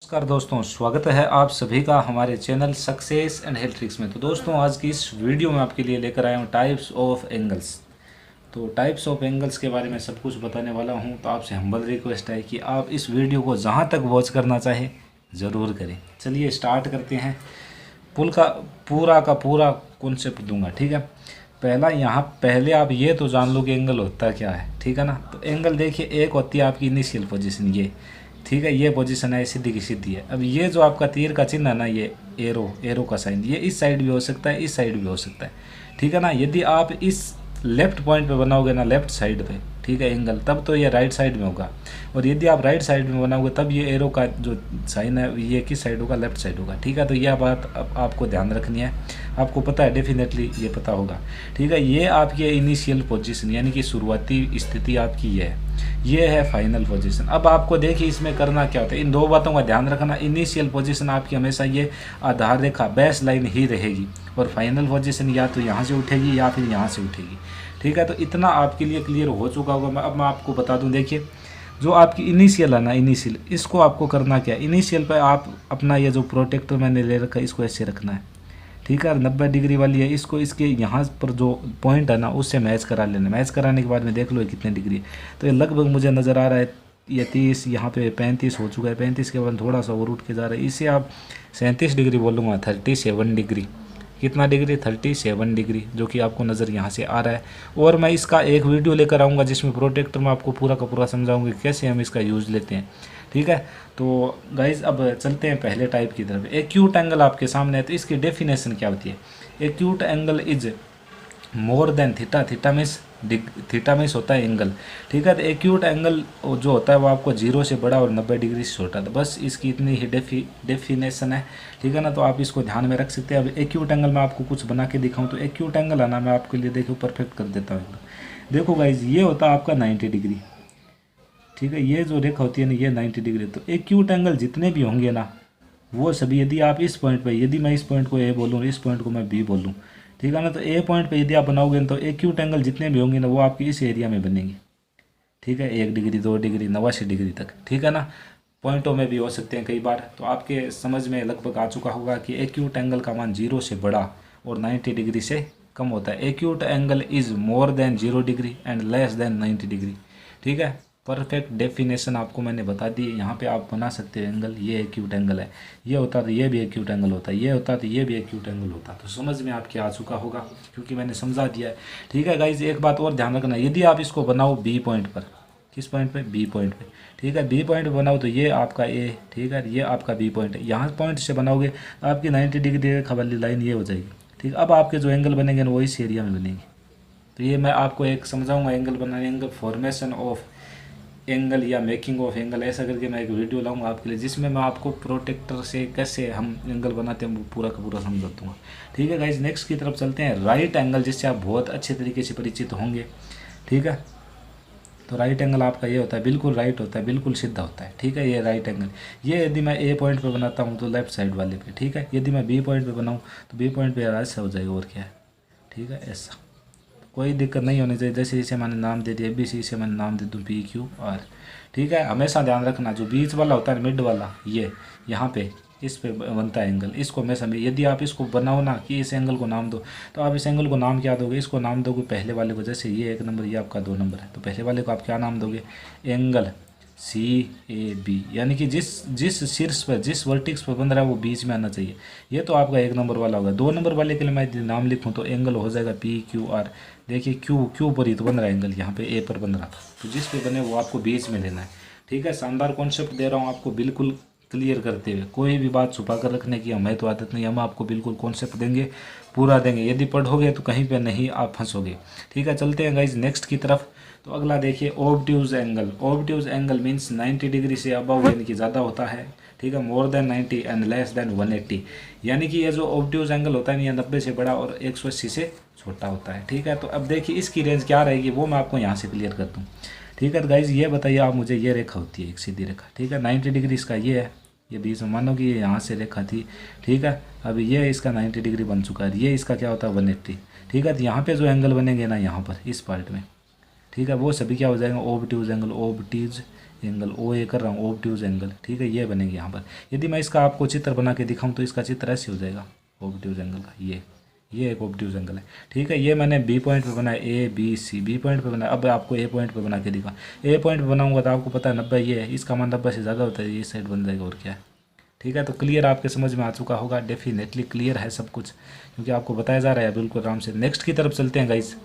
नमस्कार दोस्तों, स्वागत है आप सभी का हमारे channel success and health tricks में। तो दोस्तों, आज की इस वीडियो में आपके लिए लेकर आया हूँ टाइप्स ऑफ एंगल्स। तो टाइप्स ऑफ एंगल्स के बारे में सब कुछ बताने वाला हूँ। तो आपसे हम्बल रिक्वेस्ट है कि आप इस वीडियो को जहाँ तक वॉच करना चाहें ज़रूर करें। चलिए स्टार्ट करते हैं। पुल का पूरा कॉन्सेप्ट दूंगा, ठीक है। पहले आप ये तो जान लो कि एंगल होता क्या है, ठीक है ना। तो एंगल देखिए, एक होती है आपकी इनिशियल पोजीशन, ये ठीक है, ये पोजीशन है, सीधी की सीधी है। अब ये जो आपका तीर का चिन्ह है ना, ये एरो का साइन, ये इस साइड भी हो सकता है, इस साइड भी हो सकता है, ठीक है ना। यदि आप इस लेफ्ट पॉइंट पे बनाओगे ना, लेफ्ट साइड पे, ठीक है, एंगल, तब तो ये राइट साइड में होगा। और यदि आप राइट साइड में बनाओगे तब ये एरो का जो साइन है ये किस साइड होगा, लेफ्ट साइड होगा, ठीक है। तो यह बात आपको ध्यान रखनी है। आपको पता है, डेफिनेटली ये पता होगा, ठीक है। ये आपकी इनिशियल पोजीशन यानी कि शुरुआती स्थिति आपकी ये है फाइनल पोजीशन। अब आपको देखिए इसमें करना क्या होता है, इन दो बातों का ध्यान रखना। इनिशियल पोजीशन आपकी हमेशा ये आधार रेखा बेस लाइन ही रहेगी, और फाइनल पोजीशन या तो यहाँ से उठेगी या फिर यहाँ से उठेगी, ठीक है। तो इतना आपके लिए क्लियर हो चुका होगा। अब मैं आपको बता दूं, देखिए जो आपकी इनिशियल है ना, इनिशियल, इसको आपको करना क्या है। इनिशियल पे आप अपना ये जो प्रोटेक्टर मैंने ले रखा है इसको ऐसे रखना है, ठीक है। 90 डिग्री वाली है, इसको इसके यहाँ पर जो पॉइंट है ना उससे मैच करा लेना। मैच कराने के बाद में देख लो ये कितने डिग्री है। तो ये लगभग मुझे नज़र आ रहा है ये 30, यहाँ पे 35 हो चुका है। 35 के बाद थोड़ा सा और उठ के जा रहा है, इसे आप 37 डिग्री बोलूँगा, 37 डिग्री। कितना डिग्री, 37 डिग्री, जो कि आपको नज़र यहाँ से आ रहा है। और मैं इसका एक वीडियो लेकर आऊँगा जिसमें प्रोटेक्टर में आपको पूरा का पूरा समझाऊंगी कैसे हम इसका यूज़ लेते हैं, ठीक है। तो गाइज अब चलते हैं पहले टाइप की तरफ। एक्यूट एंगल आपके सामने है, तो इसकी डेफिनेशन क्या होती है। Acute angle is more than theta. Theta means होता है एंगल, ठीक है। तो एक्यूट एंगल जो होता है वो आपको 0 से बड़ा और 90 डिग्री से छोटा। तो बस इसकी इतनी ही डेफिनेशन है, ठीक है ना। तो आप इसको ध्यान में रख सकते हैं। अब एक्यूट एंगल मैं आपको कुछ बना के दिखाऊं, तो एक्यूट एंगल है ना, मैं आपके लिए देखो परफेक्ट कर देता हूँ। देखो गाइज, ये होता है आपका 90 डिग्री, ठीक है। ये जो रेखा होती है ना, ये 90 डिग्री। तो एक्यूट एंगल जितने भी होंगे ना वो सभी, यदि आप इस पॉइंट पे, यदि मैं इस पॉइंट को ए बोलूँ, इस पॉइंट को मैं बी बोलूँ, ठीक है ना। तो ए पॉइंट पे यदि आप बनाओगे तो एक्यूट एंगल जितने भी होंगे ना वो आपके इस एरिया में बनेंगे, ठीक है। 1 डिग्री, 2 डिग्री, 89 डिग्री तक, ठीक है ना। पॉइंटों में भी हो सकते हैं कई बार। तो आपके समझ में लगभग आ चुका होगा कि एक्यूट एंगल का मान 0 से बड़ा और 90 डिग्री से कम होता है। Acute angle is more than 0 degree and less than 90 degree, ठीक है। परफेक्ट डेफिनेशन आपको मैंने बता दी। यहाँ पे आप बना सकते हो एंगल, ये एक्यूट एंगल है, ये होता तो ये भी एक्यूट एंगल होता, ये होता तो ये भी एक्यूट एंगल होता। तो समझ में आपके आ चुका होगा क्योंकि मैंने समझा दिया है, ठीक है गाइज। एक बात और ध्यान रखना, यदि आप इसको बनाओ बी पॉइंट पर, किस पॉइंट पे, बी पॉइंट पे, ठीक है। बी पॉइंट पे बनाओ तो ये आपका ए, ठीक है, ये आपका बी पॉइंट है। यहाँ पॉइंट से बनाओगे तो आपकी 90 डिग्री वाली लाइन ये हो जाएगी, ठीक। अब आपके जो एंगल बनेंगे ना वो इस एरिया में बनेंगे। तो ये मैं आपको एक समझाऊंगा एंगल बनाने, एंगल फॉर्मेशन ऑफ एंगल या मेकिंग ऑफ एंगल, ऐसा करके मैं एक वीडियो लाऊंगा आपके लिए जिसमें मैं आपको प्रोटेक्टर से कैसे हम एंगल बनाते हैं वो पूरा का पूरा समझा दूंगा, ठीक है गाइज। नेक्स्ट की तरफ चलते हैं। राइट एंगल, जिससे आप बहुत अच्छे तरीके से परिचित होंगे, ठीक है। तो राइट एंगल आपका ये होता है, बिल्कुल राइट होता है, बिल्कुल सीधा होता है, ठीक है। ये राइट एंगल, ये यदि मैं ए पॉइंट पे बनाता हूँ तो लेफ्ट साइड वाले पे, ठीक है। यदि मैं बी पॉइंट पे बनाऊँ तो बी पॉइंट पे ऐसा हो जाएगा, और क्या है, ठीक है, ऐसा। कोई दिक्कत नहीं होनी चाहिए। जैसे इसे मैंने नाम दे दिया ABC, इसे मैंने नाम दे दूँ PQR, ठीक है। हमेशा ध्यान रखना जो बीच वाला होता है, मिड वाला, ये यहाँ पे इस पे बनता है एंगल, इसको हमेशा में, यदि आप इसको बनाओ ना कि इस एंगल को नाम दो, तो आप इस एंगल को नाम क्या दोगे, इसको नाम दोगे पहले वाले को, जैसे ये 1 नंबर, ये आपका 2 नंबर है, तो पहले वाले को आप क्या नाम दोगे, एंगल CAB, यानी कि जिस जिस शीर्ष पर, जिस वर्टिक्स पर बन रहा है वो बीच में आना चाहिए। ये तो आपका 1 नंबर वाला होगा। 2 नंबर वाले के लिए मैं नाम लिखूँ तो एंगल हो जाएगा PQR। देखिए क्यू पर ही तो बन रहा है एंगल, यहाँ पे ए पर बन रहा था, तो जिस पे बने वो आपको बीच में लेना है, ठीक है। शानदार कॉन्सेप्ट दे रहा हूँ आपको, बिल्कुल क्लियर करते हुए। कोई भी बात छुपा कर रखने की हमें तो आदत नहीं, हम आपको बिल्कुल कॉन्सेप्ट देंगे, पूरा देंगे। यदि पढ़ोगे तो कहीं पे नहीं आप फंसोगे, ठीक है। चलते हैं गाइज नेक्स्ट की तरफ। तो अगला देखिए, obtuse angle. Obtuse angle means 90 degree से अबव यानी कि ज़्यादा होता है, ठीक है। More than 90 and less than 180, यानी कि ये जो ऑब्ट्यूज एंगल होता है, ये 90 से बड़ा और 180 से छोटा होता है, ठीक है। तो अब देखिए इसकी रेंज क्या रहेगी वो मैं आपको यहाँ से क्लियर कर दूँ, ठीक है। तो गाइज ये बताइए आप मुझे, ये रेखा होती है एक सीधी रेखा, ठीक है। 90 डिग्री इसका ये है, ये बीच में, मानो कि ये यहाँ से रेखा थी, ठीक है। अब ये इसका 90 डिग्री बन चुका है, ये इसका क्या होता है 180, ठीक है। तो यहाँ पे जो एंगल बनेंगे ना, यहाँ पर इस पार्ट में, ठीक है, वो सभी क्या हो जाएंगे, obtuse angle. Obtuse angle O A कर रहा हूँ, ऑब्ट्यूज एंगल, ठीक है, ये बनेगी यहाँ पर। यदि मैं इसका आपको चित्र बना के दिखाऊँ तो इसका चित्र ऐसे हो जाएगा ऑब्ट्यूज एंगल का, ये एक ऑब्ट्यूज एंगल है, ठीक है। ये मैंने बी पॉइंट पे बनाया, A B C, B point पे बनाया। अब आपको ए पॉइंट पे बना के दिखा, ए पॉइंट पे बनाऊंगा तो आपको पता है 90 ये है, इसका मान 90 से ज़्यादा होता है, ये साइड बन जाएगा और क्या है, ठीक है। तो क्लियर आपके समझ में आ चुका होगा, डेफिनेटली क्लियर है सब कुछ, क्योंकि आपको बताया जा रहा है बिल्कुल आराम से। नेक्स्ट की तरफ चलते हैं गाइस।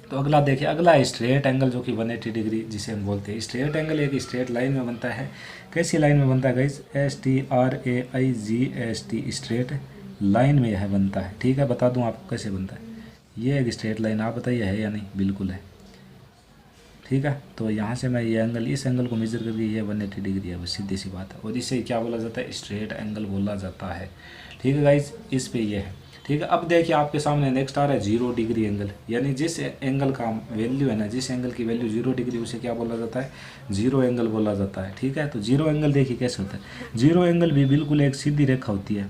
तो अगला देखिए, अगला है स्ट्रेट एंगल, जो कि 180 डिग्री जिसे हम बोलते हैं। स्ट्रेट एंगल एक स्ट्रेट लाइन में बनता है। कैसी लाइन में बनता है गाइस? STRAIGST, स्ट्रेट लाइन में यह बनता है, ठीक है। बता दूं आपको कैसे बनता है। ये एक स्ट्रेट लाइन, आप बताइए है या नहीं? बिल्कुल है, ठीक है। तो यहाँ से मैं ये एंगल, इस एंगल को मेजर करके ये 180 डिग्री है, बस सीधी सी बात है। और इसे क्या बोला जाता है? स्ट्रेट एंगल बोला जाता है, ठीक है गाइस। इस पे ये है, ठीक है। अब देखिए आपके सामने नेक्स्ट आ रहा है 0 डिग्री एंगल, यानी जिस एंगल का वैल्यू है ना, जिस एंगल की वैल्यू 0 डिग्री, उसे क्या बोला जाता है? 0 एंगल बोला जाता है, ठीक है। तो 0 एंगल देखिए कैसे होता है। 0 एंगल भी बिल्कुल एक सीधी रेखा होती है,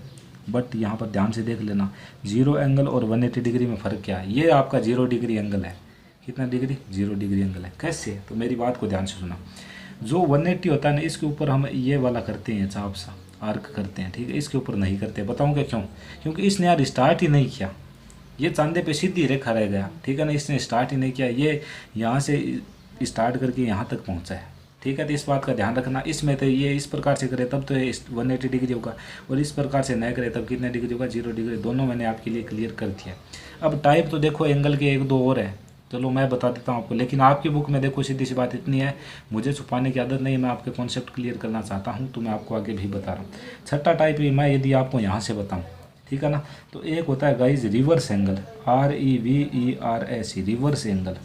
बट यहाँ पर ध्यान से देख लेना, 0 एंगल और 180 डिग्री में फ़र्क क्या है। ये आपका 0 डिग्री एंगल है, कितना डिग्री? 0 डिग्री एंगल है। कैसे? तो मेरी बात को ध्यान से सुना। जो 180 होता है ना, इसके ऊपर हम ये वाला करते हैं, चाप सा आर्क करते हैं, ठीक है। इसके ऊपर नहीं करते, बताऊंगा क्यों? क्योंकि इसने यार स्टार्ट ही नहीं किया, ये चांदे पे सीधी रेखा रह गया, ठीक है ना। इसने स्टार्ट ही नहीं किया, ये यहाँ से स्टार्ट करके यहाँ तक पहुँचा है, ठीक है। तो इस बात का ध्यान रखना। इसमें तो ये इस प्रकार से करे तब तो ये 180 डिग्री होगा, और इस प्रकार से न करे तब कितने डिग्री होगा? 0 डिग्री। दोनों मैंने आपके लिए क्लियर कर दिया। अब टाइप तो देखो एंगल के 1-2 और है, चलो मैं बता देता हूँ आपको। लेकिन आपकी बुक में देखो सीधी सी बात इतनी है, मुझे छुपाने की आदत नहीं है, मैं आपके कॉन्सेप्ट क्लियर करना चाहता हूँ, तो मैं आपको आगे भी बता रहा हूँ। छठा टाइप भी मैं यदि आपको यहाँ से बताऊँ, ठीक है ना, तो एक होता है guys reverse angle, REVERS, reverse angle.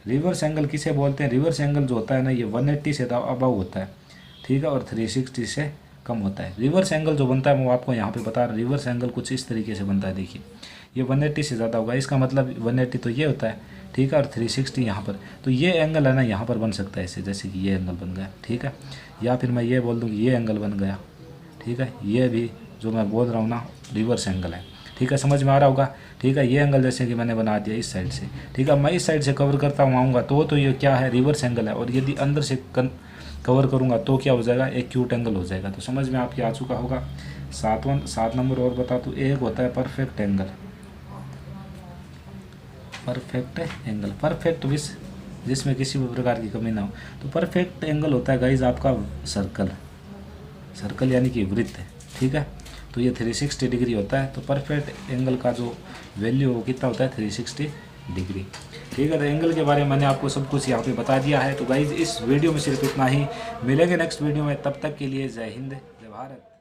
Reverse angle किसे बोलते हैं? रिवर्स एंगल जो होता है ना, ये 180 से अबव होता है, ठीक है, और 360 से कम होता है। रिवर्स एंगल जो बनता है वो आपको यहाँ पे बता रहा हूँ। रिवर्स एंगल कुछ इस तरीके से बनता है, देखिए ये 180 से ज़्यादा होगा, इसका मतलब 180 तो ये होता है, ठीक है, और 360 यहाँ पर। तो ये एंगल है ना, यहाँ पर बन सकता है ऐसे, जैसे कि ये एंगल बन गया, ठीक है। या फिर मैं ये बोल दूँ कि ये एंगल बन गया, ठीक है। ये भी जो मैं बोल रहा हूँ ना, रिवर्स एंगल है, ठीक है। समझ में आ रहा होगा, ठीक है। ये एंगल जैसे कि मैंने बना दिया इस साइड से, ठीक है। मैं इस साइड से कवर करता हूँ आऊँगा तो ये क्या है? रिवर्स एंगल है। और यदि अंदर से कवर करूँगा तो क्या हो जाएगा? एक्यूट एंगल हो जाएगा। तो समझ में आपके आ चुका होगा। 7 नंबर और बता दूँ, एक होता है perfect angle. Perfect angle, perfect जिसमें किसी भी प्रकार की कमी ना हो। तो परफेक्ट एंगल होता है गाइज आपका सर्कल यानी कि वृत्त, ठीक है। तो ये 360 डिग्री होता है। तो परफेक्ट एंगल का जो वैल्यू वो कितना होता है? 360 डिग्री, ठीक है। तो एंगल के बारे में मैंने आपको सब कुछ यहाँ पे बता दिया है। तो गाइज इस वीडियो में सिर्फ इतना ही, मिलेंगे नेक्स्ट वीडियो में, तब तक के लिए जय हिंद, जय भारत।